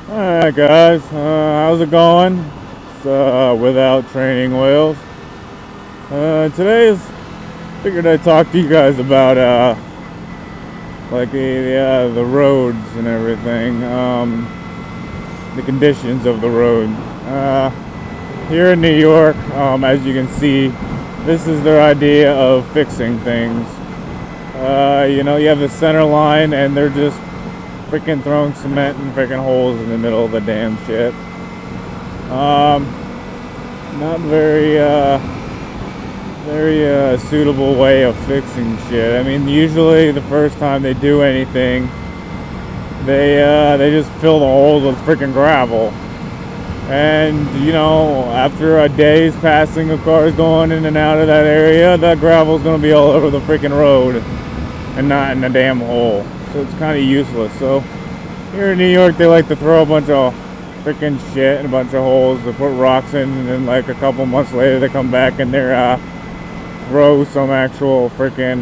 Alright guys, how's it going? It's, without training wheels. Today's figured I'd talk to you guys about like the roads and everything, the conditions of the road. Here in New York, as you can see, this is their idea of fixing things. You have the center line and they're just freaking throwing cement and freaking holes in the middle of the damn shit. Not very suitable way of fixing shit. I mean, usually the first time they do anything, they just fill the holes with freaking gravel. And after a day's passing of cars going in and out of that area, that gravel's gonna be all over the freaking road and not in a damn hole. So it's kind of useless. So here in New York, they like to throw a bunch of freaking shit and a bunch of holes to put rocks in, and then like a couple months later, they come back and they're throw some actual freaking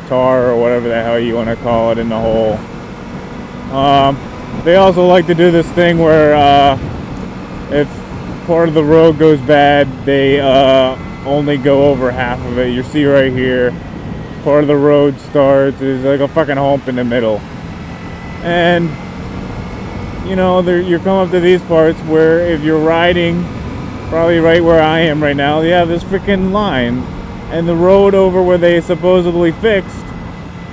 tar or whatever the hell you want to call it in the hole. They also like to do this thing where if part of the road goes bad, they only go over half of it. You see right here, part of the road starts, there's like a fucking hump in the middle. And you're coming up to these parts where if you're riding, probably right where I am right now, you have this freaking line. And the road over where they supposedly fixed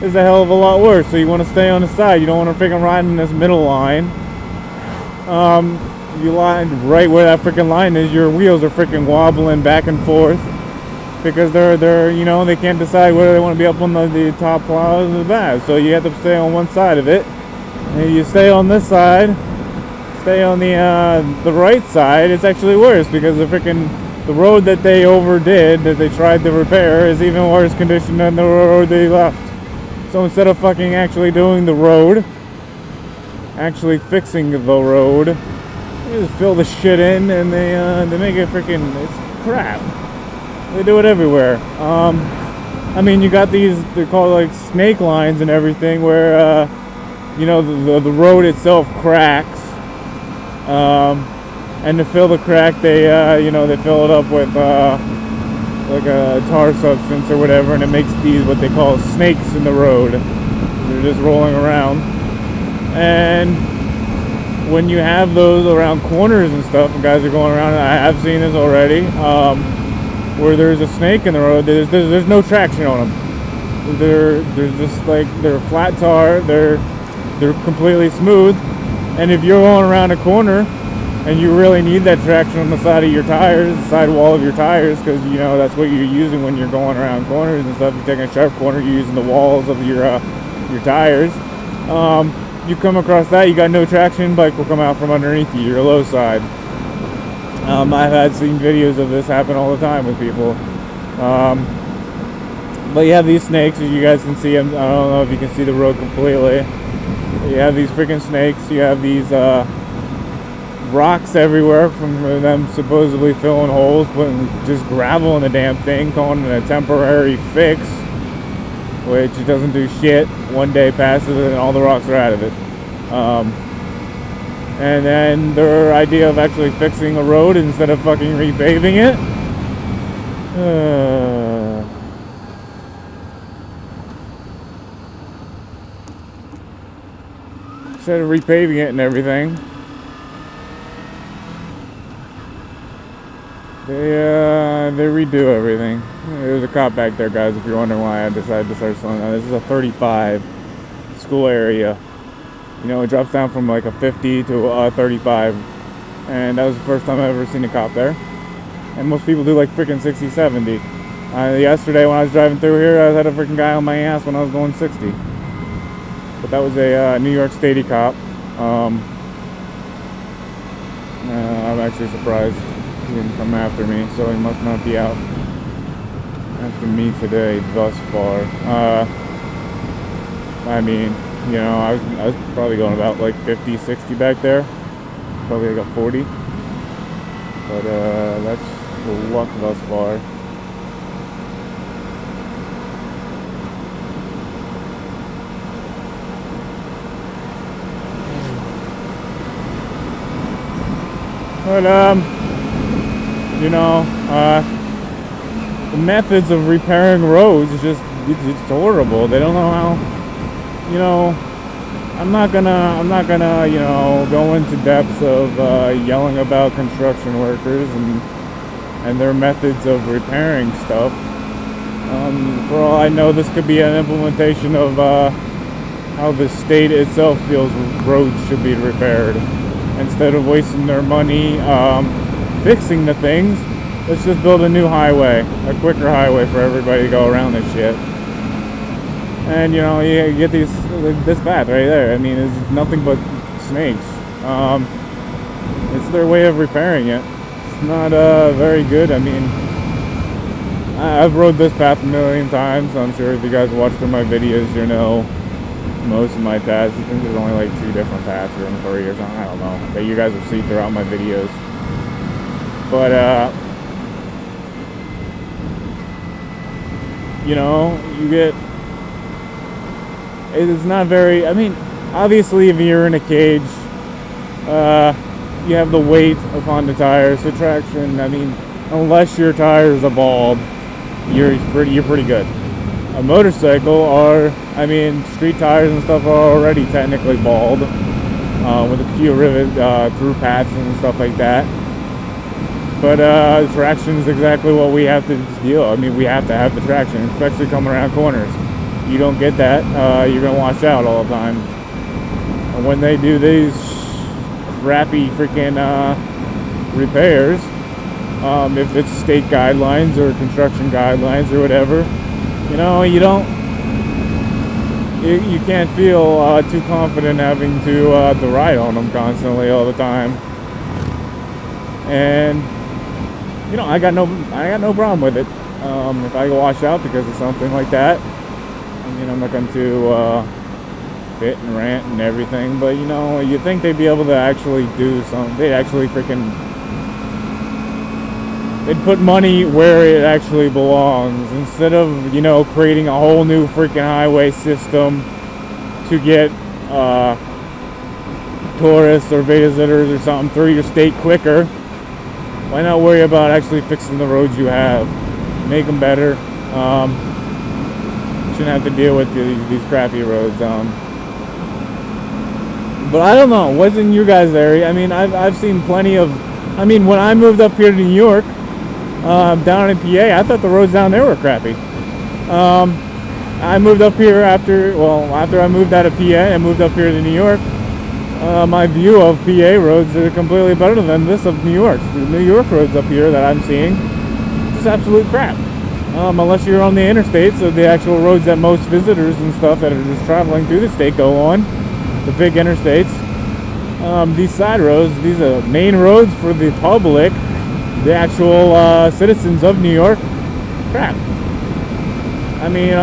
is a hell of a lot worse. So you want to stay on the side. You don't want to freaking ride in this middle line. You line right where that freaking line is, your wheels are freaking wobbling back and forth. Because they're they can't decide whether they want to be up on the top plows or the back. So you have to stay on one side of it. And if you stay on this side, stay on the right side, it's actually worse because the road that they overdid, that they tried to repair, is even worse condition than the road they left. So instead of fucking actually doing the road, actually fixing the road, they just fill the shit in and they make it freaking, it's crap. They do it everywhere. I mean, you got these, they're called like snake lines and everything, where the road itself cracks. And to fill the crack, they fill it up with like a tar substance or whatever, and it makes these what they call snakes in the road. They're just rolling around. And when you have those around corners and stuff, and guys are going around, I have seen this already, where there's a snake in the road, there's no traction on them. They're just like, they're flat tar, they're completely smooth, and if you're going around a corner and you really need that traction on the side of your tires, the side wall of your tires, because that's what you're using when you're going around corners and stuff. You're taking a sharp corner, you're using the walls of your tires. You come across that, you got no traction, bike will come out from underneath you, your low side. I've seen videos of this happen all the time with people. But you have these snakes, as you guys can see. I don't know if you can see the road completely. You have these freaking snakes. You have these rocks everywhere from them supposedly filling holes, putting just gravel in the damn thing, calling it a temporary fix, which it doesn't do shit. One day passes and all the rocks are out of it. And then their idea of actually fixing a road instead of fucking repaving it. Instead of repaving it and everything, they redo everything. There's a cop back there, guys, if you're wondering why I decided to start slowing down. This is a 35 school area. It drops down from like a 50 to a 35. And that was the first time I've ever seen a cop there. And most people do like freaking 60, 70. Yesterday when I was driving through here, I had a freaking guy on my ass when I was going 60. But that was a New York State cop. I'm actually surprised he didn't come after me, so he must not be out after me today thus far. I mean, I was probably going about like 50, 60 back there. Probably like a 40. But that's the luck thus far. But you know, the methods of repairing roads is just it's horrible. They don't know how. You know, I'm not gonna you know, go into depth of yelling about construction workers and their methods of repairing stuff. For all I know, this could be an implementation of how the state itself feels roads should be repaired. Instead of wasting their money fixing the things, let's just build a new highway, a quicker highway for everybody to go around this shit. And you know, you get this path right there. I mean, it's nothing but snakes. It's their way of repairing it. It's not very good. I mean, I've rode this path a million times. I'm sure if you guys watch through my videos, you know most of my paths. I think there's only like 2 different paths or 3 or something. I don't know. That you guys will see throughout my videos. But you know, you get. It's not very. I mean, obviously, if you're in a cage, you have the weight upon the tires. So traction. I mean, unless your tires are bald, you're pretty good. A motorcycle, or I mean, street tires and stuff are already technically bald, with a few rivet through paths and stuff like that. But traction is exactly what we have to deal. I mean, we have to have the traction, especially coming around corners. You don't get that, you're gonna wash out all the time. And when they do these crappy freaking repairs, if it's state guidelines or construction guidelines or whatever, you know, you can't feel too confident having to ride on them constantly all the time. And you know, I got no problem with it. If I go wash out because of something like that, I mean, I'm not going to bit and rant and everything, but you know, you think they'd be able to actually do something. They'd actually they'd put money where it actually belongs, instead of, you know, creating a whole new freaking highway system to get tourists or visitors or something through your state quicker. Why not worry about actually fixing the roads you have? Make them better. Shouldn't have to deal with these crappy roads. But I don't know. What's in your guys' area? I mean, I've seen plenty of. I mean, when I moved up here to New York, down in PA, I thought the roads down there were crappy. I moved up here after I moved out of PA and moved up here to New York. My view of PA roads are completely better than this of New York. The New York roads up here that I'm seeing, just absolute crap. Unless you're on the interstates, so the actual roads that most visitors and stuff that are just traveling through the state go on, the big interstates. These side roads, these are main roads for the public, the actual citizens of New York, crap. I mean,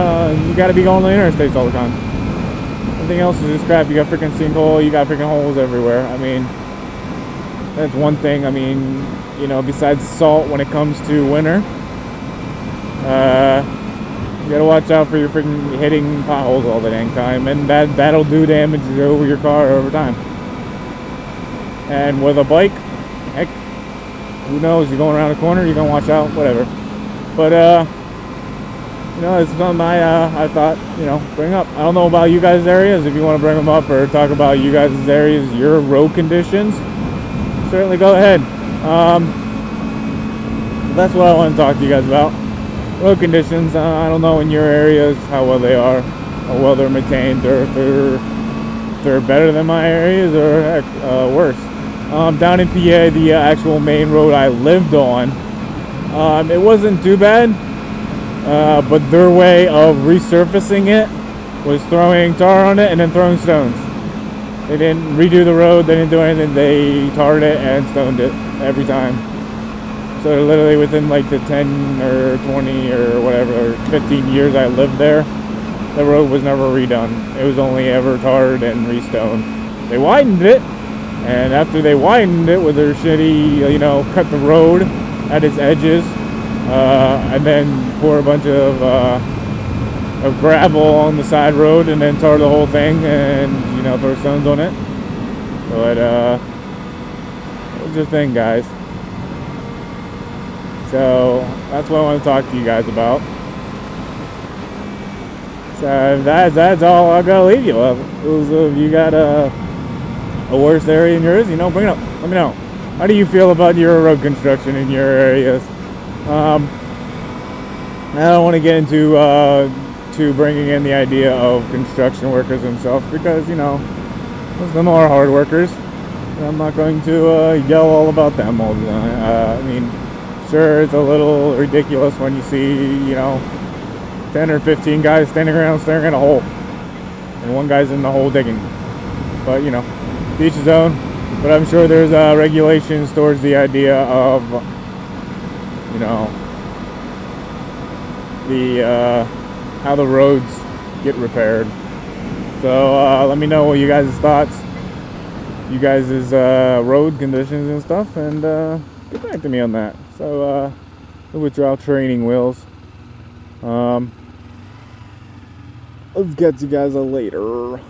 you gotta be going on the interstates all the time. Everything else is just crap. You got freaking sinkhole, you got freaking holes everywhere. I mean, that's one thing. I mean, you know, besides salt when it comes to winter, you gotta watch out for your freaking hitting potholes all the dang time, and that'll do damage over your car over time. And with a bike, heck, who knows? You're going around a corner, you're gonna watch out, whatever. But you know, it's something I thought, you know, bring up. I don't know about you guys' areas. If you want to bring them up or talk about you guys' areas, your road conditions, certainly go ahead. That's what I want to talk to you guys about. Road conditions. I don't know in your areas how well they are, or well they're maintained, or if they're better than my areas, or heck, worse. Down in PA, the actual main road I lived on, it wasn't too bad. But their way of resurfacing it was throwing tar on it and then throwing stones. They didn't redo the road, they didn't do anything, they tarred it and stoned it every time. So literally within like the 10 or 20 or whatever, or 15 years I lived there, the road was never redone. It was only ever tarred and restoned. They widened it, and after they widened it with their shitty, you know, cut the road at its edges, and then pour a bunch of gravel on the side road and then tar the whole thing and, you know, throw stones on it. But What's your thing, guys? So that's what I want to talk to you guys about. So that's all I gotta leave you with. If you got a worse area in yours, you know, bring it up. Let me know. How do you feel about your road construction in your areas? I don't want to get into to bringing in the idea of construction workers themselves, because, you know, most of them are hard workers. I'm not going to yell all about them all the time. I mean, sure, it's a little ridiculous when you see, you know, 10 or 15 guys standing around staring at a hole, and one guy's in the hole digging. But, you know, each his own. But I'm sure there's regulations towards the idea of, you know, the how the roads get repaired. So let me know what you guys' thoughts, you guys' road conditions and stuff, and get back to me on that. So the withdrawal training wheels. Let's get you guys later.